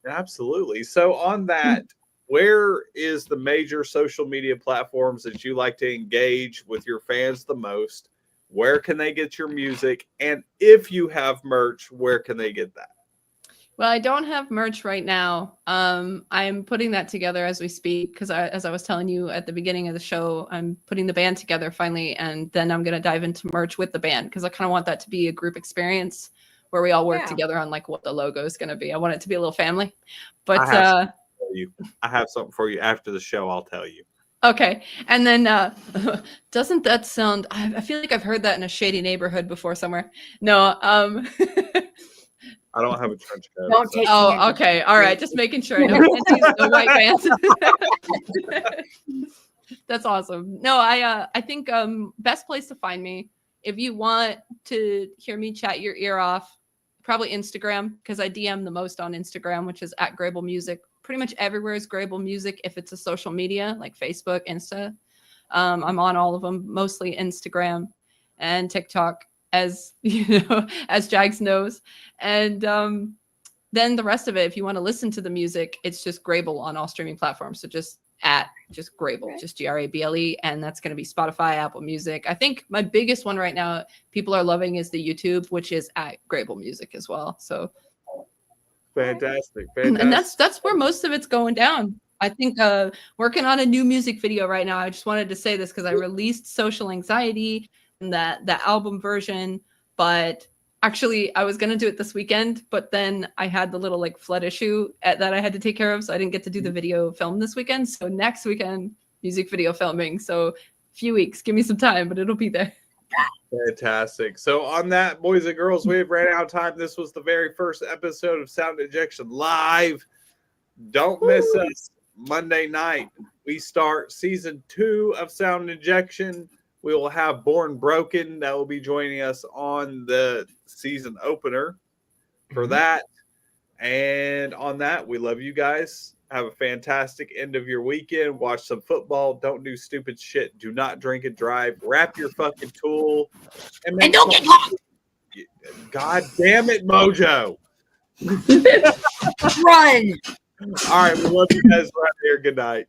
Absolutely. So on that, where is the major social media platforms that you like to engage with your fans the most? Where can they get your music? And if you have merch, where can they get that? Well, I don't have merch right now. I'm putting that together as we speak because as I was telling you at the beginning of the show, I'm putting the band together finally, and then I'm going to dive into merch with the band because I kind of want that to be a group experience where we all work together on like what the logo is going to be. I want it to be a little family. But I have something for you after the show. I'll tell you. Okay. And then doesn't that sound, I feel like I've heard that in a shady neighborhood before somewhere. No. I don't have a trench coat. Don't take Oh, okay. All right. Just making sure. No white pants. That's awesome. No, I think best place to find me, if you want to hear me chat your ear off probably Instagram, because I DM the most on Instagram, which is at Grable Music. Pretty much everywhere is Grable Music. If it's a social media like Facebook, Insta, I'm on all of them, mostly Instagram and TikTok, as as Jags knows. And then the rest of it, if you want to listen to the music, it's just Grable on all streaming platforms. So just Grable, just Grable, and that's going to be Spotify, Apple Music. I think my biggest one right now people are loving is the YouTube, which is at Grable Music as well. So fantastic. And that's where most of it's going down. I think working on a new music video right now. I just wanted to say this because I released Social Anxiety and that album version, but actually I was gonna do it this weekend, but then I had the little like flood issue that I had to take care of, so I didn't get to do the video film this weekend. So next weekend, music video filming. So a few weeks, give me some time, but it'll be there. Fantastic. So on that, boys and girls, we have ran out of time. This was the very first episode of Sound Injection Live. Don't miss us. Monday night, we start season 2 of Sound Injection. We will have Born Broken that will be joining us on the season opener for that. And on that, we love you guys. Have a fantastic end of your weekend. Watch some football. Don't do stupid shit. Do not drink and drive. Wrap your fucking tool. And don't get caught. God damn it, Mojo. Run. All right, we love you guys right here. Good night.